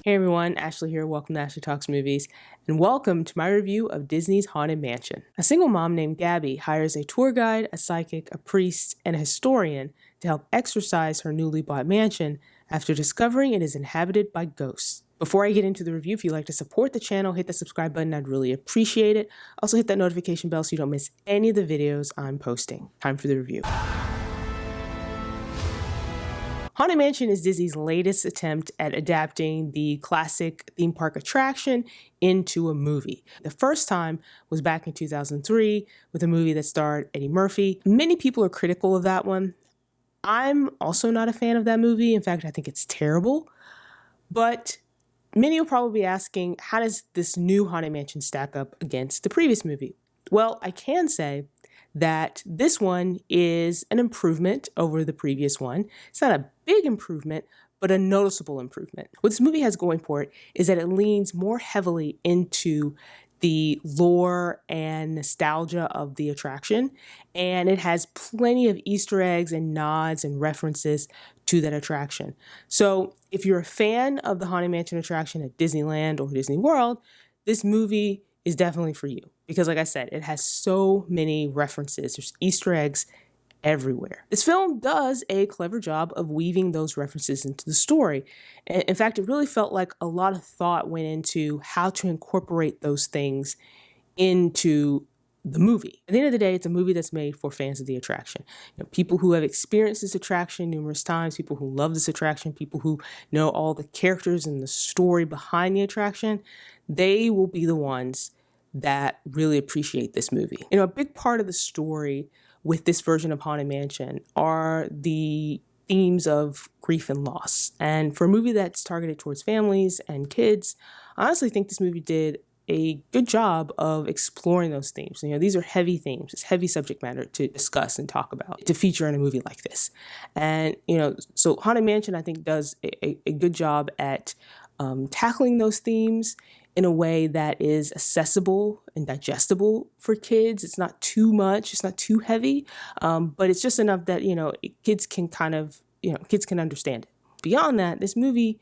Hey everyone, Ashley here. Welcome to Ashley Talks Movies, and welcome to my review of Disney's Haunted Mansion. A single mom named Gabby hires a tour guide, a psychic, a priest, and a historian to help exorcise her newly bought mansion after discovering it is inhabited by ghosts. Before I get into the review, if you'd like to support the channel, hit the subscribe button. I'd really appreciate it. Also hit that notification bell so you don't miss any of the videos I'm posting. Time for the review. Haunted Mansion is Disney's latest attempt at adapting the classic theme park attraction into a movie. The first time was back in 2003 with a movie that starred Eddie Murphy. Many people are critical of that one. I'm also not a fan of that movie. In fact, I think it's terrible. But many will probably be asking, how does this new Haunted Mansion stack up against the previous movie? Well, I can say that this one is an improvement over the previous one. It's not a big improvement, but a noticeable improvement. What this movie has going for it is that it leans more heavily into the lore and nostalgia of the attraction, and it has plenty of Easter eggs and nods and references to that attraction. So if you're a fan of the Haunted Mansion attraction at Disneyland or Disney World, this movie is definitely for you. Because like I said, it has so many references. There's Easter eggs everywhere. This film does a clever job of weaving those references into the story. In fact, it really felt like a lot of thought went into how to incorporate those things into the movie. At the end of the day, it's a movie that's made for fans of the attraction. People who have experienced this attraction numerous times, people who love this attraction, people who know all the characters and the story behind the attraction, they will be the ones that really appreciate this movie. A big part of the story with this version of Haunted Mansion are the themes of grief and loss. And for a movie that's targeted towards families and kids, I honestly think this movie did a good job of exploring those themes. These are heavy themes. It's heavy subject matter to discuss and talk about, to feature in a movie like this. And, so Haunted Mansion, I think, does a good job at tackling those themes in a way that is accessible and digestible for kids. It's not too much, it's not too heavy, but it's just enough that, kids can kids can understand it. Beyond that, this movie,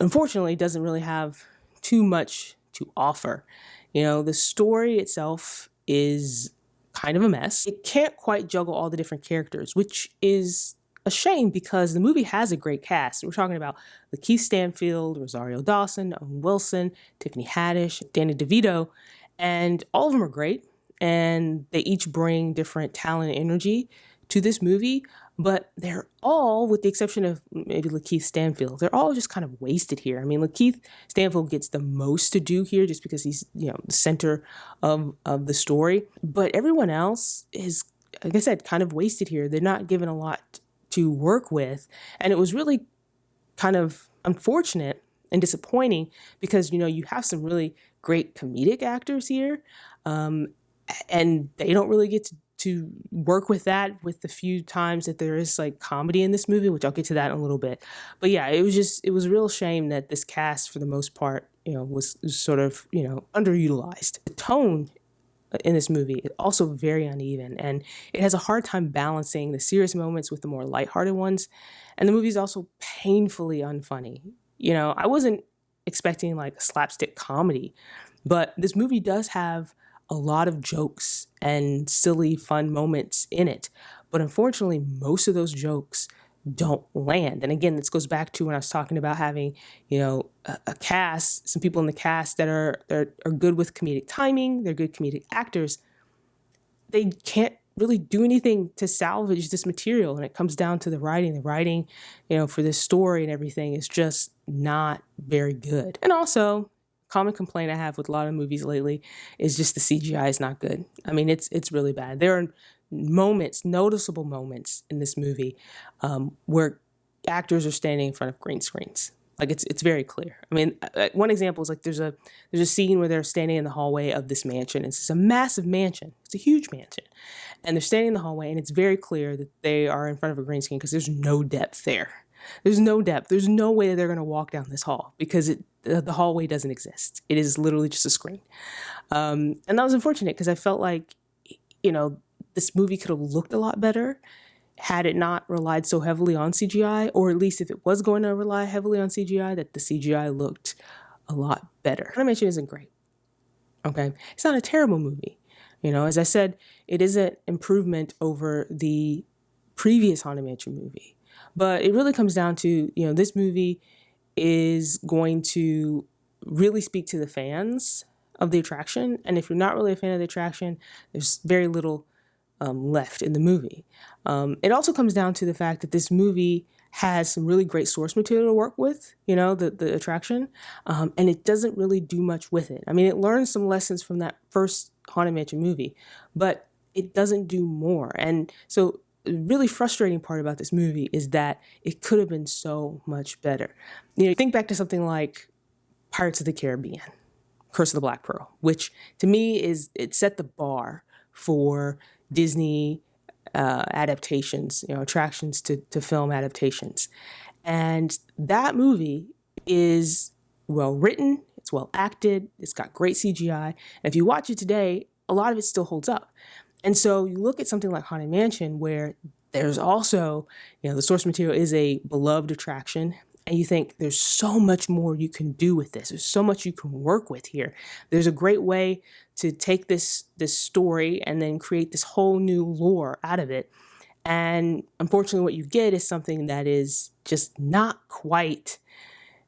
unfortunately, doesn't really have too much to offer. The story itself is kind of a mess. It can't quite juggle all the different characters, which is a shame because the movie has a great cast. We're talking about LaKeith Stanfield, Rosario Dawson, Owen Wilson, Tiffany Haddish, Danny DeVito, and all of them are great. And they each bring different talent and energy to this movie, but they're all, with the exception of maybe LaKeith Stanfield, they're all just kind of wasted here. LaKeith Stanfield gets the most to do here just because he's, the center of the story. But everyone else is, like I said, kind of wasted here. They're not given a lot to work with. And it was really kind of unfortunate and disappointing because, you have some really great comedic actors here. And they don't really get to work with that with the few times that there is like comedy in this movie, which I'll get to that in a little bit. But yeah, it was a real shame that this cast for the most part, was sort of, underutilized. The tone in this movie is also very uneven, and it has a hard time balancing the serious moments with the more lighthearted ones. And the movie is also painfully unfunny. I wasn't expecting like a slapstick comedy, but this movie does have a lot of jokes and silly, fun moments in it. But unfortunately, most of those jokes don't land. And again, this goes back to when I was talking about having, a cast, some people in the cast that are good with comedic timing, they're good comedic actors. They can't really do anything to salvage this material. And it comes down to the writing. The writing, for this story and everything is just not very good. And also, common complaint I have with a lot of movies lately is just the CGI is not good. It's really bad. There are moments, noticeable moments in this movie where actors are standing in front of green screens. Like it's very clear. One example is like there's a scene where they're standing in the hallway of this mansion. It's a massive mansion. It's a huge mansion. And they're standing in the hallway and it's very clear that they are in front of a green screen because there's no depth there. There's no depth. There's no way that they're going to walk down this hall because the hallway doesn't exist. It is literally just a screen. And that was unfortunate because I felt like, this movie could have looked a lot better had it not relied so heavily on CGI, or at least if it was going to rely heavily on CGI, that the CGI looked a lot better. Haunted Mansion isn't great, okay? It's not a terrible movie. You know, as I said, it is an improvement over the previous Haunted Mansion movie. But it really comes down to, you know, this movie is going to really speak to the fans of the attraction. And if you're not really a fan of the attraction, there's very little left in the movie. It also comes down to the fact that this movie has some really great source material to work with, you know, the attraction, and it doesn't really do much with it. I mean, it learns some lessons from that first Haunted Mansion movie, but it doesn't do more. And so the really frustrating part about this movie is that it could have been so much better. You know, think back to something like Pirates of the Caribbean, Curse of the Black Pearl, which to me it set the bar for Disney adaptations, you know, attractions to film adaptations. And that movie is well written, it's well acted, it's got great CGI. And if you watch it today, a lot of it still holds up. And so you look at something like Haunted Mansion, where there's also, you know, the source material is a beloved attraction, and you think there's so much more you can do with this. There's so much you can work with here. There's a great way to take this story and then create this whole new lore out of it. And unfortunately, what you get is something that is just not quite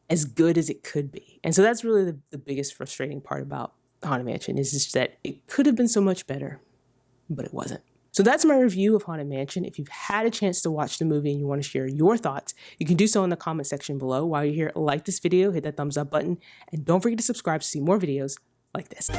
as good as it could be. And so that's really the biggest frustrating part about Haunted Mansion, is just that it could have been so much better, but it wasn't. So that's my review of Haunted Mansion. If you've had a chance to watch the movie and you want to share your thoughts, you can do so in the comment section below. While you're here, like this video, hit that thumbs up button, and don't forget to subscribe to see more videos like this.